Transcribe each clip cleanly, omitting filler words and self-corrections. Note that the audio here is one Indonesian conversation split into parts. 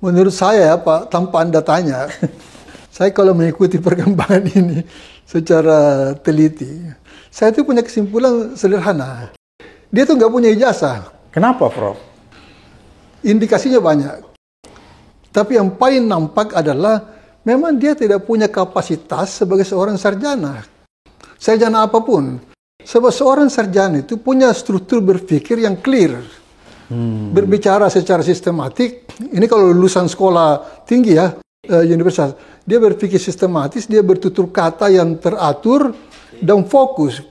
Menurut saya Pak, tanpa Anda tanya, saya kalau mengikuti perkembangan ini secara teliti, saya tuh punya kesimpulan sederhana. Dia tuh nggak punya ijazah. Kenapa, Prof? Indikasinya banyak. Tapi yang paling nampak adalah memang dia tidak punya kapasitas sebagai seorang sarjana. Sarjana apapun. Sebab seorang sarjana itu punya struktur berpikir yang clear. Berbicara secara sistematik. Ini kalau lulusan sekolah tinggi ya, universitas. Dia berpikir sistematis, dia bertutur kata yang teratur dan fokus.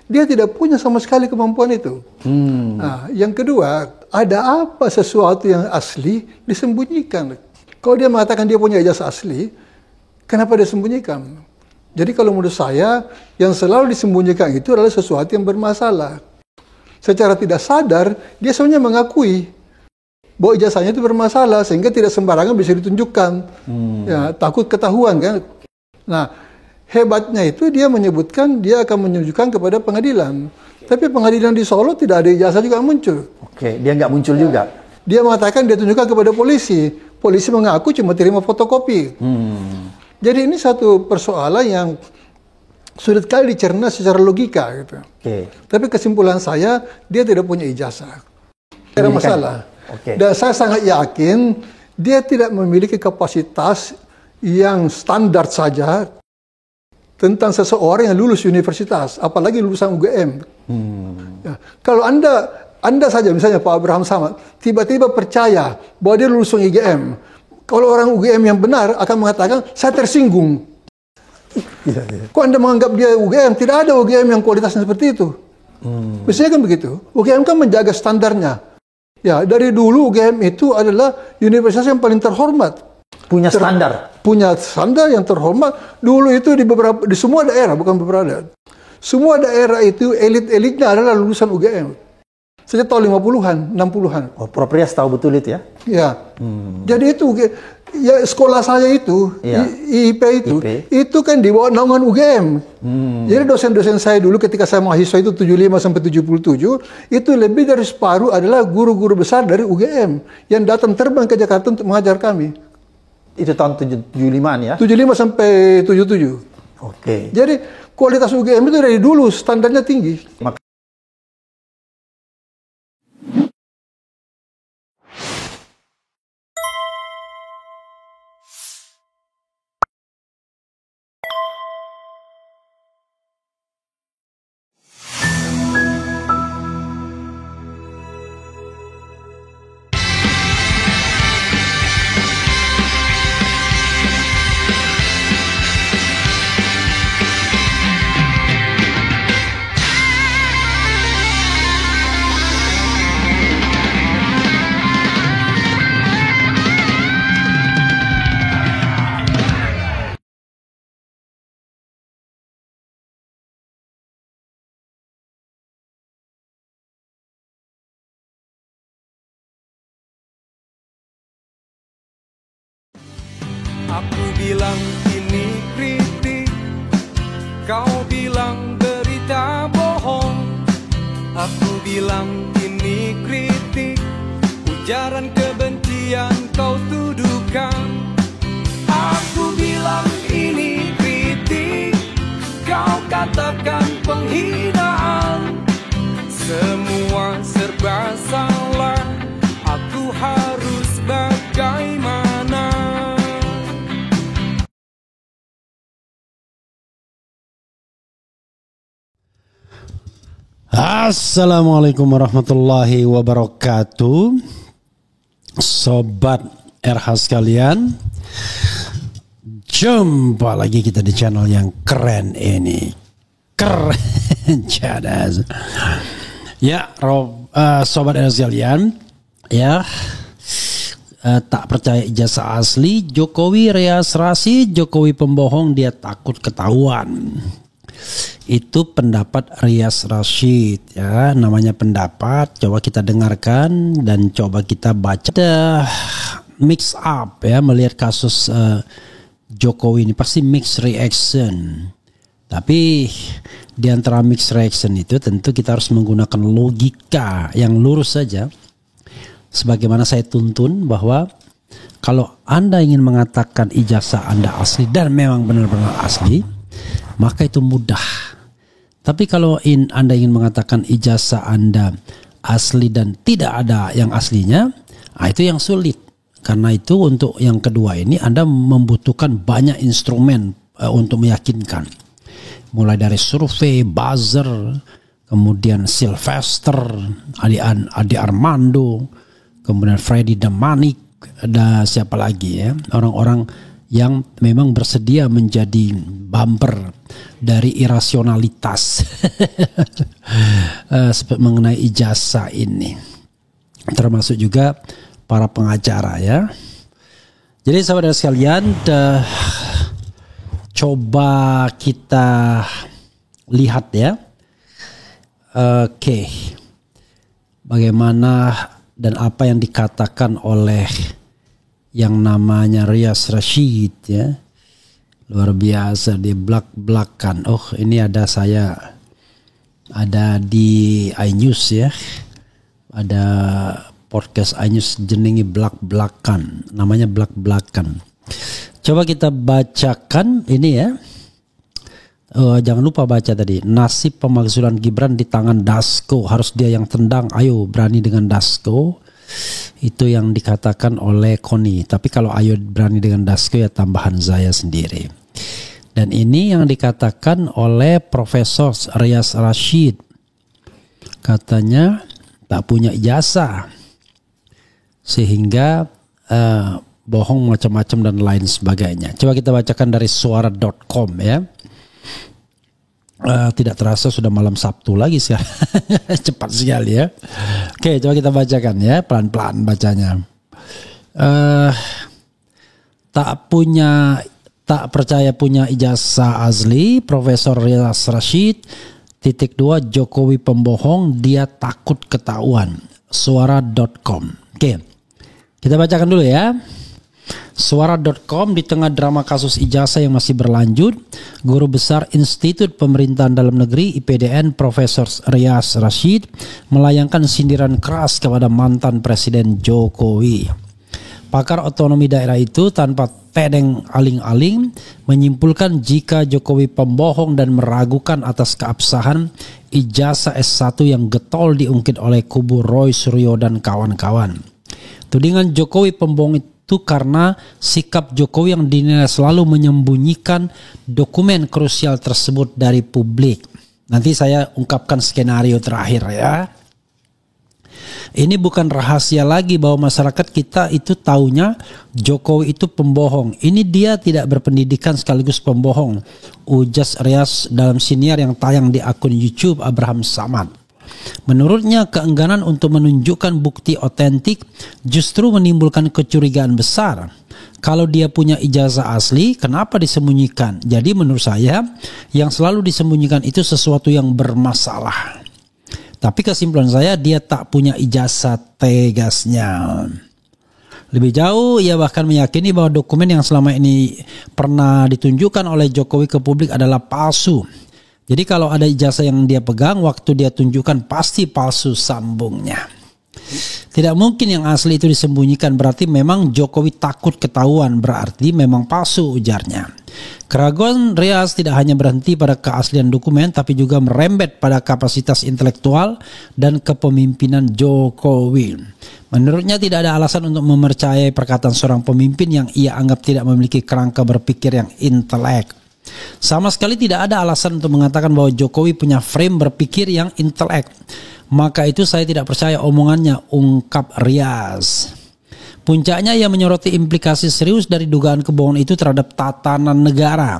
Dia tidak punya sama sekali kemampuan itu. Nah, yang kedua, ada apa sesuatu yang asli disembunyikan? Kalau dia mengatakan dia punya ijazah asli, kenapa dia sembunyikan? Jadi kalau menurut saya, yang selalu disembunyikan itu adalah sesuatu yang bermasalah. Secara tidak sadar, dia sebenarnya mengakui bahwa ijazahnya itu bermasalah, sehingga tidak sembarangan bisa ditunjukkan. Ya, takut ketahuan kan. Nah, hebatnya itu dia menyebutkan dia akan menunjukkan kepada pengadilan. Tapi pengadilan di Solo tidak ada ijazah juga muncul. Oke, dia nggak muncul juga. Dia mengatakan dia tunjukkan kepada polisi. Polisi mengaku cuma terima fotokopi. Jadi ini satu persoalan yang sulit kali dicerna secara logika gitu. Tapi kesimpulan saya, dia tidak punya ijazah. Tidak ada masalah. Dan saya sangat yakin dia tidak memiliki kapasitas yang standar saja tentang seseorang yang lulus universitas, apalagi lulusan UGM. Ya. Kalau Anda saja misalnya Pak Abraham Samad, tiba-tiba percaya bahwa dia lulusan UGM. Kalau orang UGM yang benar akan mengatakan, saya tersinggung. Kok Anda menganggap dia UGM? Tidak ada UGM yang kualitasnya seperti itu. Biasanya kan begitu. UGM kan menjaga standarnya. Ya, dari dulu UGM itu adalah universitas yang paling terhormat. Punya standar. Punya standar yang terhormat. Dulu itu di semua daerah, bukan beberapa daerah. Semua daerah itu elit-elitnya adalah lulusan UGM. Sejak tahun 50-an, 60-an. Oh, Prof Rias tahu betul itu ya? Ya. Jadi itu, ya sekolah saya itu, IIP itu kan di bawah naungan UGM. Jadi dosen-dosen saya dulu ketika saya mahasiswa itu 75 sampai 77, itu lebih dari separuh adalah guru-guru besar dari UGM yang datang terbang ke Jakarta untuk mengajar kami. Itu tahun 75-an ya? 75 sampai 77. Oke. Jadi kualitas UGM itu dari dulu standarnya tinggi. Aku bilang ini kritik, kau bilang berita bohong. Aku bilang ini kritik, ujaran kebencian kau tuduhkan. Aku bilang ini kritik, kau katakan penghinaan. Semua serba salah, aku harus bagaimana? Assalamualaikum warahmatullahi wabarakatuh. Sobat RH sekalian, jumpa lagi kita di channel yang keren ini. Keren cadas. Ya, sobat RH sekalian, ya, tak percaya ijazah asli, Jokowi Rias Rasyid, Jokowi pembohong, dia takut ketahuan. Itu pendapat Rias Rasyid, ya, namanya pendapat. Coba kita dengarkan dan coba kita baca. Ada mix up ya melihat kasus Jokowi ini, pasti mix reaction. Tapi di antara mix reaction itu tentu kita harus menggunakan logika yang lurus saja. Sebagaimana saya tuntun bahwa Kalau Anda ingin mengatakan ijazah Anda asli dan memang benar-benar asli, maka itu mudah. Tapi kalau Anda ingin mengatakan ijazah Anda asli dan tidak ada yang aslinya, itu yang sulit. Karena itu untuk yang kedua ini Anda membutuhkan banyak instrumen untuk meyakinkan. Mulai dari survei, buzzer, kemudian Sylvester, Adi Armando, kemudian Freddy Damanik, ada siapa lagi ya, orang-orang yang memang bersedia menjadi bumper dari irasionalitas mengenai ijazah ini, termasuk juga para pengacara ya. Jadi saudara sekalian, coba kita lihat ya, bagaimana dan apa yang dikatakan oleh yang namanya Riaz Rashid ya. Luar biasa, di belak-belakan. Oh, ini ada di iNews ya. Ada podcast iNews jenengi belak-belakan. Namanya belak-belakan. Coba kita bacakan ini ya. Jangan lupa baca tadi. Nasib pemakzulan Gibran di tangan Dasko. Harus dia yang tendang. Ayo berani dengan Dasko. Itu yang dikatakan oleh Koni. Tapi kalau ayo berani dengan Dasko ya tambahan saya sendiri. Dan ini yang dikatakan oleh Profesor Riaz Rashid. Katanya tak punya ijazah. Sehingga bohong macam-macam dan lain sebagainya. Coba kita bacakan dari suara.com ya. Tidak terasa sudah malam Sabtu lagi sekarang. Cepat sekali ya. Oke, coba kita bacakan ya, pelan-pelan bacanya. Tak percaya punya ijazah asli, Profesor Riaz Rashid. 2, Jokowi pembohong, dia takut ketahuan. Suara.com. Oke, kita bacakan dulu ya. Suara.com, di tengah drama kasus ijazah yang masih berlanjut, Guru Besar Institut Pemerintahan Dalam Negeri IPDN Profesor Riaz Rashid melayangkan sindiran keras kepada mantan Presiden Jokowi. Pakar otonomi daerah itu tanpa tedeng aling-aling menyimpulkan jika Jokowi pembohong dan meragukan atas keabsahan ijazah S1 yang getol diungkit oleh kubu Roy Suryo dan kawan-kawan. Tudingan Jokowi pembohong itu karena sikap Jokowi yang dinilai selalu menyembunyikan dokumen krusial tersebut dari publik. Nanti saya ungkapkan skenario terakhir ya. Ini bukan rahasia lagi bahwa masyarakat kita itu taunya Jokowi itu pembohong. Ini dia tidak berpendidikan sekaligus pembohong, ujas Riaz dalam siniar yang tayang di akun YouTube Abraham Samad. Menurutnya keengganan untuk menunjukkan bukti otentik justru menimbulkan kecurigaan besar. Kalau dia punya ijazah asli, kenapa disembunyikan? Jadi menurut saya yang selalu disembunyikan itu sesuatu yang bermasalah. Tapi kesimpulan saya dia tak punya ijazah, tegasnya. Lebih jauh ia bahkan meyakini bahwa dokumen yang selama ini pernah ditunjukkan oleh Jokowi ke publik adalah palsu. Jadi kalau ada ijazah yang dia pegang, waktu dia tunjukkan pasti palsu, sambungnya. Tidak mungkin yang asli itu disembunyikan, berarti memang Jokowi takut ketahuan, berarti memang palsu, ujarnya. Keraguan Riaz tidak hanya berhenti pada keaslian dokumen, tapi juga merembet pada kapasitas intelektual dan kepemimpinan Jokowi. Menurutnya tidak ada alasan untuk mempercayai perkataan seorang pemimpin yang ia anggap tidak memiliki kerangka berpikir yang intelek. Sama sekali tidak ada alasan untuk mengatakan bahwa Jokowi punya frame berpikir yang intelek. Maka itu saya tidak percaya omongannya, ungkap Riaz. Puncaknya ia menyoroti implikasi serius dari dugaan kebohongan itu terhadap tatanan negara.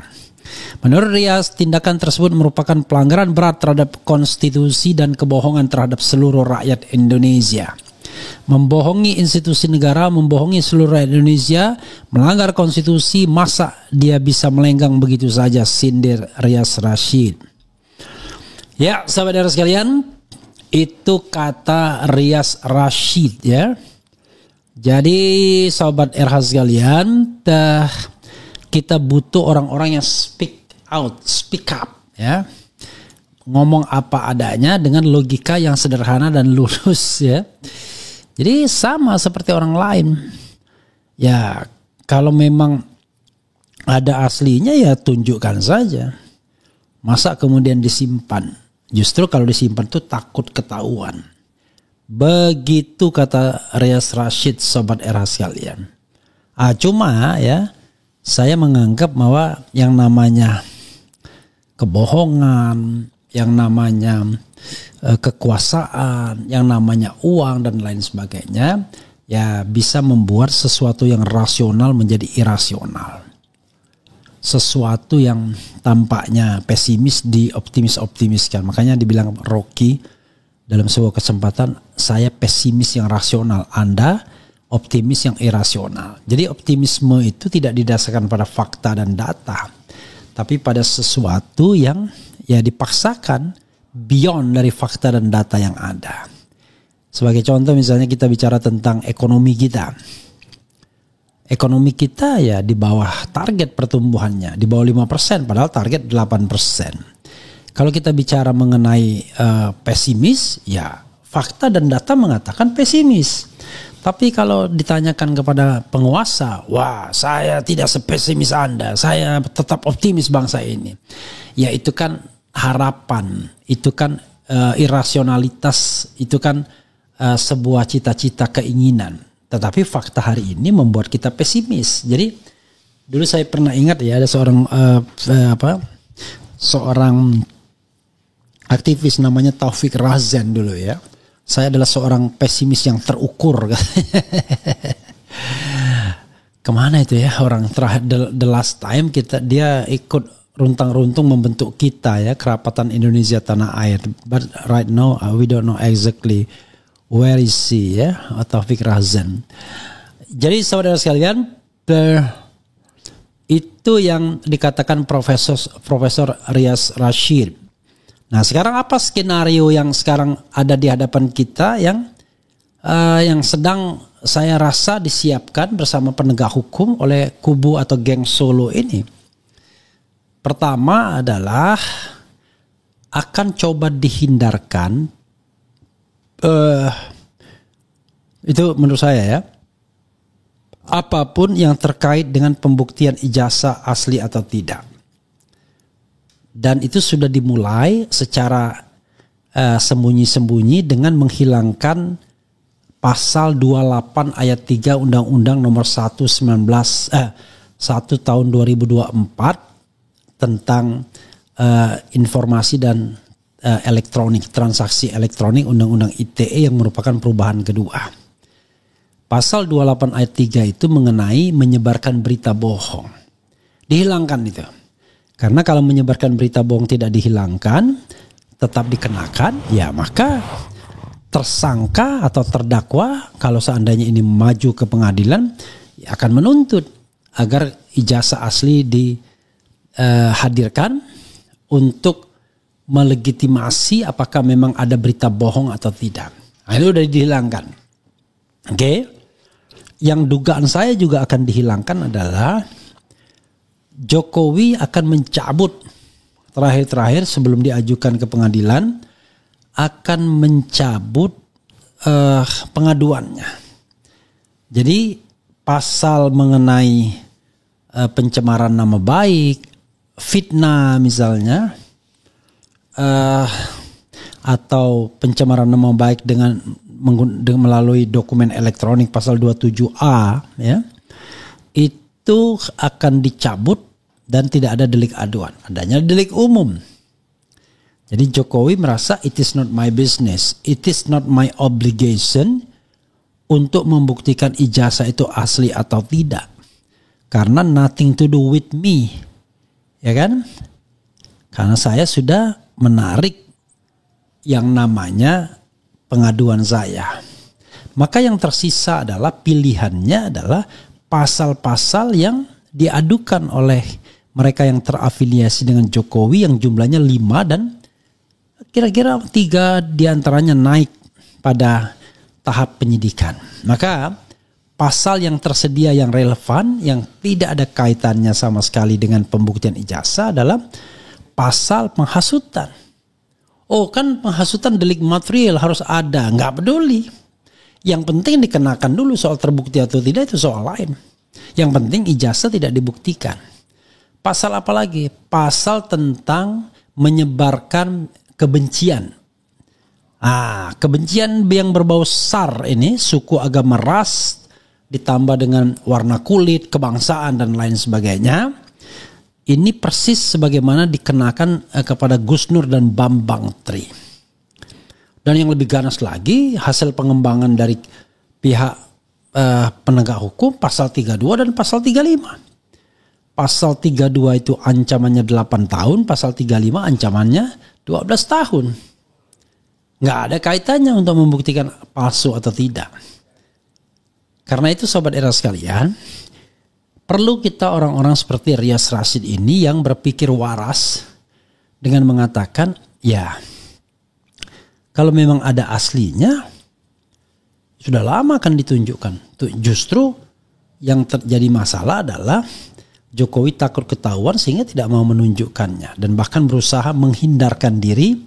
Menurut Riaz, tindakan tersebut merupakan pelanggaran berat terhadap konstitusi dan kebohongan terhadap seluruh rakyat Indonesia. Membohongi institusi negara, membohongi seluruh rakyat Indonesia, melanggar konstitusi, masa dia bisa melenggang begitu saja, sindir Riaz Rashid. Ya, sahabat sekalian, itu kata Riaz Rashid ya. Jadi sahabat RH sekalian, kita butuh orang-orang yang speak out, speak up ya. Ngomong apa adanya dengan logika yang sederhana dan lurus ya. Jadi sama seperti orang lain. Ya kalau memang ada aslinya ya tunjukkan saja. Masa kemudian disimpan? Justru kalau disimpan tuh takut ketahuan. Begitu kata Riaz Rashid, Sobat Era sekalian. Cuma ya saya menganggap bahwa yang namanya kebohongan, yang namanya kekuasaan, yang namanya uang dan lain sebagainya, ya bisa membuat sesuatu yang rasional menjadi irasional. Sesuatu yang tampaknya pesimis dioptimis-optimiskan. Makanya dibilang Rocky dalam sebuah kesempatan, saya pesimis yang rasional, Anda optimis yang irasional. Jadi optimisme itu tidak didasarkan pada fakta dan data, tapi pada sesuatu yang ya dipaksakan beyond dari fakta dan data yang ada. Sebagai contoh misalnya kita bicara tentang ekonomi kita. Ekonomi kita ya di bawah target pertumbuhannya, di bawah 5%, padahal target 8%. Kalau kita bicara mengenai pesimis, ya fakta dan data mengatakan pesimis. Tapi kalau ditanyakan kepada penguasa, wah saya tidak sepesimis Anda, saya tetap optimis bangsa ini. Ya itu kan harapan, itu kan irasionalitas, itu kan sebuah cita-cita keinginan. Tetapi fakta hari ini membuat kita pesimis. Jadi dulu saya pernah ingat ya ada seorang aktivis namanya Taufik Razan dulu ya. Saya adalah seorang pesimis yang terukur. Kemana itu ya orang terakhir the last time dia ikut runtang-runtung membentuk kita ya, Kerapatan Indonesia Tanah Air. But right now we don't know exactly where is he ya, Taufik Razan. Jadi saudara sekalian, itu yang dikatakan Profesor Riaz Rashid. Nah sekarang apa skenario yang sekarang ada di hadapan kita yang sedang saya rasa disiapkan bersama penegak hukum oleh kubu atau geng Solo ini? Pertama adalah akan coba dihindarkan, itu menurut saya ya, apapun yang terkait dengan pembuktian ijazah asli atau tidak. Dan itu sudah dimulai secara sembunyi-sembunyi dengan menghilangkan pasal 28 ayat 3 Undang-Undang nomor 1 tahun 2024 tentang informasi dan elektronik, transaksi elektronik, Undang-Undang ITE yang merupakan perubahan kedua. Pasal 28 ayat 3 itu mengenai menyebarkan berita bohong. Dihilangkan itu. Karena kalau menyebarkan berita bohong tidak dihilangkan, tetap dikenakan, ya maka tersangka atau terdakwa kalau seandainya ini maju ke pengadilan ya akan menuntut agar ijazah asli dihadirkan untuk melegitimasi apakah memang ada berita bohong atau tidak. Nah, itu sudah dihilangkan. Oke. Yang dugaan saya juga akan dihilangkan adalah Jokowi akan mencabut terakhir sebelum diajukan ke pengadilan, akan mencabut pengaduannya. Jadi pasal mengenai pencemaran nama baik, fitnah misalnya, atau pencemaran nama baik dengan melalui dokumen elektronik pasal 27A ya, itu akan dicabut dan tidak ada delik aduan, adanya delik umum. Jadi Jokowi merasa it is not my business, it is not my obligation untuk membuktikan ijazah itu asli atau tidak, karena nothing to do with me, ya kan? Karena saya sudah menarik yang namanya pengaduan saya. Maka yang tersisa adalah pilihannya adalah pasal-pasal yang diadukan oleh mereka yang terafiliasi dengan Jokowi yang jumlahnya 5 dan kira-kira 3 diantaranya naik pada tahap penyidikan. Maka pasal yang tersedia yang relevan yang tidak ada kaitannya sama sekali dengan pembuktian ijazah adalah pasal penghasutan. Oh kan penghasutan delik material harus ada, nggak peduli. Yang penting dikenakan dulu, soal terbukti atau tidak itu soal lain. Yang penting ijazah tidak dibuktikan. Pasal apa lagi? Pasal tentang menyebarkan kebencian. Kebencian yang berbau SAR ini, suku, agama, ras, ditambah dengan warna kulit, kebangsaan dan lain sebagainya. Ini persis sebagaimana dikenakan kepada Gus Nur dan Bambang Tri. Dan yang lebih ganas lagi, hasil pengembangan dari pihak penegak hukum pasal 32 dan pasal 35. Pasal 32 itu ancamannya 8 tahun, pasal 35 ancamannya 12 tahun. Nggak ada kaitannya untuk membuktikan palsu atau tidak. Karena itu Sobat Era sekalian, perlu kita orang-orang seperti Rias Rasyid ini yang berpikir waras dengan mengatakan, ya kalau memang ada aslinya, sudah lama akan ditunjukkan. Justru yang terjadi masalah adalah Jokowi takut ketahuan sehingga tidak mau menunjukkannya. Dan bahkan berusaha menghindarkan diri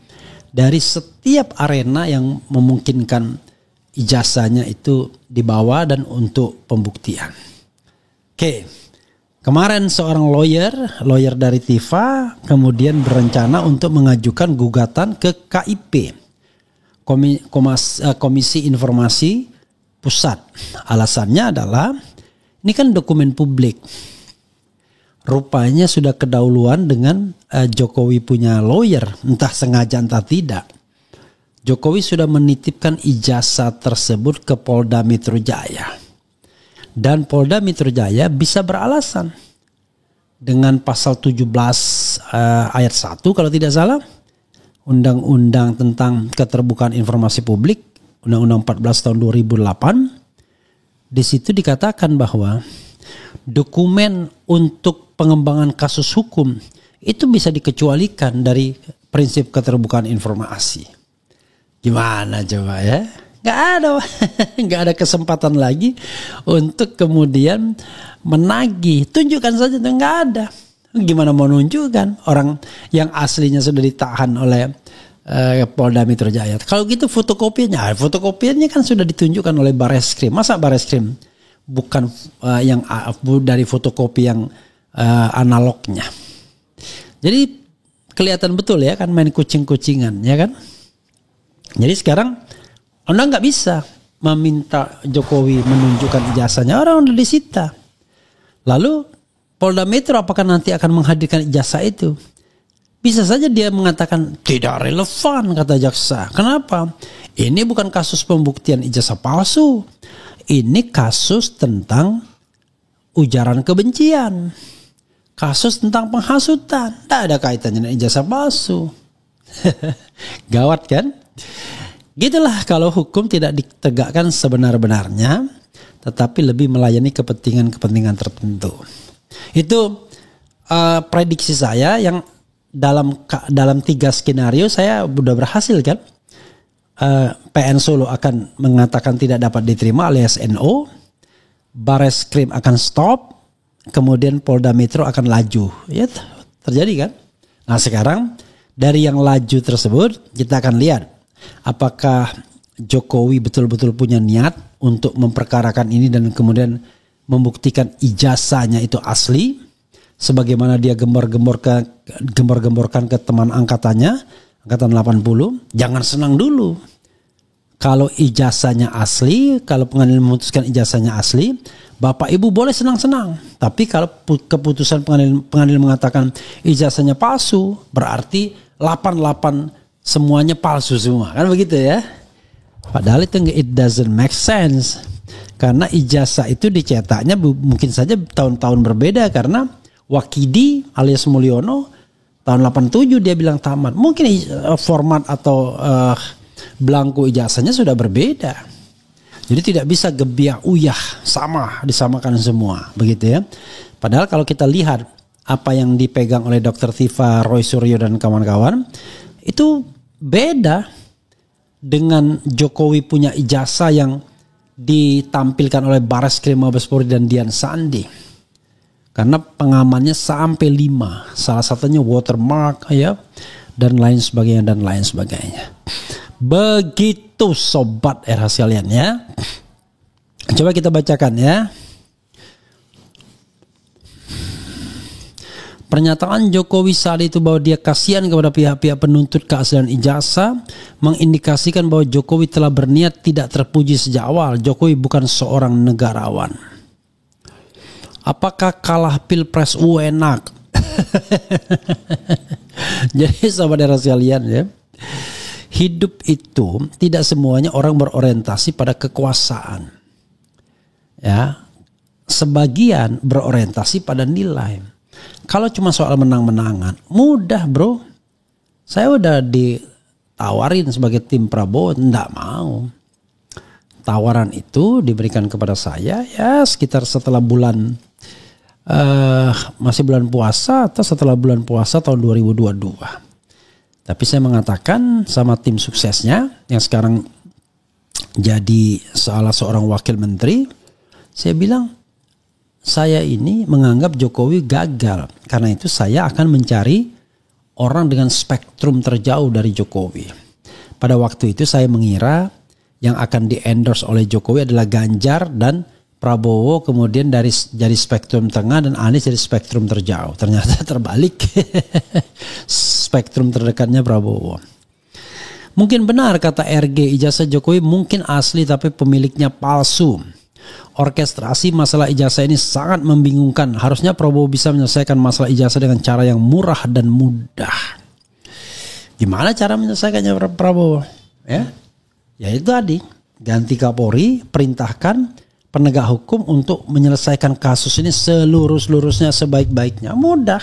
dari setiap arena yang memungkinkan ijazahnya itu dibawa dan untuk pembuktian. Oke, kemarin seorang lawyer dari TIFA kemudian berencana untuk mengajukan gugatan ke KIP, Komisi Informasi Pusat. Alasannya adalah ini kan dokumen publik. Rupanya sudah kedahuluan dengan Jokowi punya lawyer, entah sengaja entah tidak. Jokowi sudah menitipkan ijazah tersebut ke Polda Metro Jaya. Dan Polda Metro Jaya bisa beralasan dengan pasal 17 ayat 1 kalau tidak salah, Undang-Undang tentang Keterbukaan Informasi Publik, Undang-Undang 14 tahun 2008. Di situ dikatakan bahwa dokumen untuk pengembangan kasus hukum itu bisa dikecualikan dari prinsip keterbukaan informasi. Gimana coba ya? Nggak ada kesempatan lagi untuk kemudian menagih. Tunjukkan saja itu nggak ada. Gimana mau nunjukkan orang yang aslinya sudah ditahan oleh Polda Metro Jaya. Kalau gitu fotokopiannya kan sudah ditunjukkan oleh Bareskrim. Masa Bareskrim bukan yang dari fotokopi yang analognya. Jadi kelihatan betul ya kan main kucing-kucingan ya kan. Jadi sekarang Anda nggak bisa meminta Jokowi menunjukkan ijazahnya, orang udah disita. Lalu Polda Metro apakah nanti akan menghadirkan ijazah itu? Bisa saja dia mengatakan tidak relevan kata jaksa. Kenapa? Ini bukan kasus pembuktian ijazah palsu. Ini kasus tentang ujaran kebencian. Kasus tentang penghasutan. Tidak ada kaitannya dengan ijazah palsu. Gawat kan? Gitulah kalau hukum tidak ditegakkan sebenar-benarnya, tetapi lebih melayani kepentingan-kepentingan tertentu. Itu prediksi saya yang dalam 3 skenario saya sudah berhasil kan. PN Solo akan mengatakan tidak dapat diterima alias NO, Bareskrim akan stop, kemudian Polda Metro akan laju. Ya terjadi kan. Nah sekarang dari yang laju tersebut kita akan lihat apakah Jokowi betul-betul punya niat untuk memperkarakan ini dan kemudian membuktikan ijazahnya itu asli, sebagaimana dia gembar-gemborkan ke teman angkatannya, angkatan 80. Jangan senang dulu. Kalau ijazahnya asli, kalau pengadilan memutuskan ijazahnya asli, Bapak Ibu boleh senang-senang. Tapi kalau keputusan pengadilan mengatakan ijazahnya palsu, berarti 88 semuanya palsu semua, kan begitu ya? Padahal itu it doesn't make sense. Karena ijazah itu dicetaknya mungkin saja tahun-tahun berbeda, karena Wakidi alias Mulyono tahun 87 dia bilang tamat. Mungkin format atau belangko ijazahnya sudah berbeda. Jadi tidak bisa gebiah uyah disamakan semua, begitu ya. Padahal kalau kita lihat apa yang dipegang oleh Dr. Tifa, Roy Suryo dan kawan-kawan, itu beda dengan Jokowi punya ijazah yang ditampilkan oleh Bareskrim Mabes Polri dan Dian Sandi. Karena pengamannya sampai 5, salah satunya watermark ya, dan lain sebagainya. Begitu sobat era sekalian ya. Coba kita bacakan ya. Pernyataan Jokowi saat itu bahwa dia kasihan kepada pihak-pihak penuntut keaslian ijazah mengindikasikan bahwa Jokowi telah berniat tidak terpuji sejak awal. Jokowi bukan seorang negarawan. Apakah kalah pilpres enak? Jadi sahabat era sekalian ya, hidup itu tidak semuanya orang berorientasi pada kekuasaan. Ya, sebagian berorientasi pada nilai. Kalau cuma soal menang-menangan, mudah bro. Saya udah ditawarin sebagai tim Prabowo, enggak mau. Tawaran itu diberikan kepada saya ya sekitar setelah bulan masih bulan puasa atau setelah bulan puasa tahun 2022. Tapi saya mengatakan sama tim suksesnya yang sekarang jadi salah seorang wakil menteri, saya bilang saya ini menganggap Jokowi gagal. Karena itu saya akan mencari orang dengan spektrum terjauh dari Jokowi. Pada waktu itu saya mengira yang akan di-endorse oleh Jokowi adalah Ganjar dan Prabowo, kemudian dari spektrum tengah dan Anies dari spektrum terjauh. Ternyata terbalik. Spektrum terdekatnya Prabowo. Mungkin benar kata RG, ijazah Jokowi mungkin asli tapi pemiliknya palsu. Orkestrasi masalah ijazah ini sangat membingungkan. Harusnya Prabowo bisa menyelesaikan masalah ijazah dengan cara yang murah dan mudah. Gimana cara menyelesaikannya Prabowo? Ya itu tadi, ganti Kapolri, perintahkan penegak hukum untuk menyelesaikan kasus ini selurus-lurusnya, sebaik-baiknya. Mudah.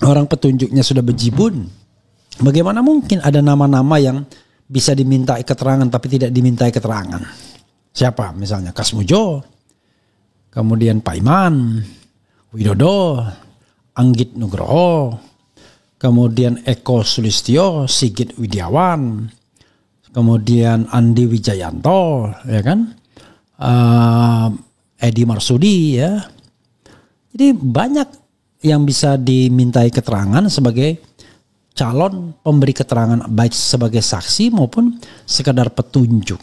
Orang petunjuknya sudah bejibun. Bagaimana mungkin ada nama-nama yang bisa dimintai keterangan tapi tidak dimintai keterangan? Siapa? Misalnya Kasmujo, kemudian Pak Iman, Widodo, Anggit Nugroho, kemudian Eko Sulistyo, Sigit Widiawan, kemudian Andi Wijayanto, ya kan, Edi Marsudi, ya. Jadi banyak yang bisa dimintai keterangan sebagai calon pemberi keterangan baik sebagai saksi maupun sekadar petunjuk.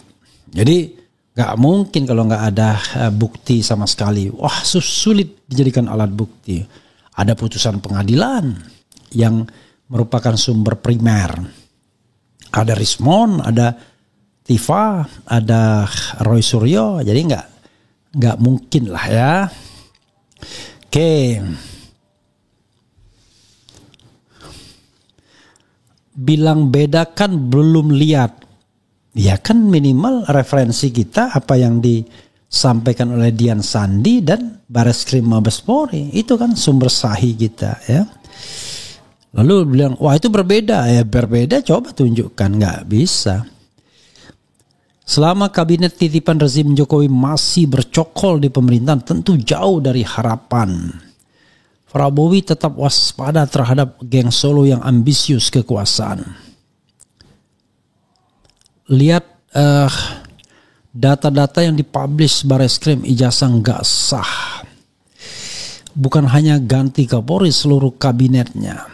Jadi gak mungkin kalau gak ada bukti sama sekali. Wah, sulit dijadikan alat bukti. Ada putusan pengadilan yang merupakan sumber primer. Ada Rismon, ada Tifa, ada Roy Suryo. Jadi gak mungkin lah ya. Oke. Bilang beda kan belum lihat. Ya kan minimal referensi kita apa yang disampaikan oleh Dian Sandi dan Bareskrim Mabes Polri. Itu kan sumber sahih kita ya. Lalu bilang wah itu berbeda. Ya berbeda coba tunjukkan. Nggak bisa. Selama kabinet titipan rezim Jokowi masih bercokol di pemerintahan tentu jauh dari harapan. Prabowo tetap waspada terhadap geng Solo yang ambisius kekuasaan. Lihat data-data yang dipublish Bareskrim, ijazah nggak sah. Bukan hanya ganti Kapolri, seluruh kabinetnya.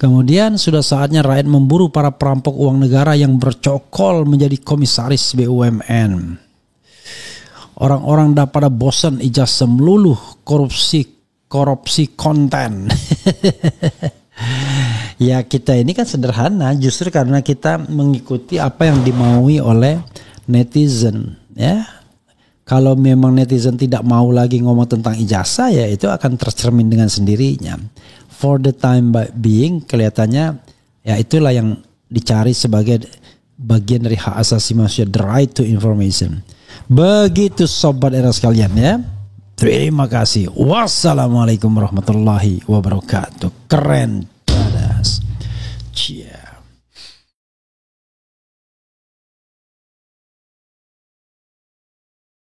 Kemudian sudah saatnya rakyat memburu para perampok uang negara yang bercokol menjadi komisaris BUMN. Orang-orang dah pada bosan ijazah meluluh korupsi konten. Ya kita ini kan sederhana justru karena kita mengikuti apa yang dimaui oleh netizen ya. Kalau memang netizen tidak mau lagi ngomong tentang ijazah ya itu akan tercermin dengan sendirinya. For the time being kelihatannya ya itulah yang dicari sebagai bagian dari hak asasi manusia, the right to information. Begitu sobat era sekalian ya. Terima kasih. Wassalamualaikum warahmatullahi wabarakatuh. Keren. Badass. Cheers.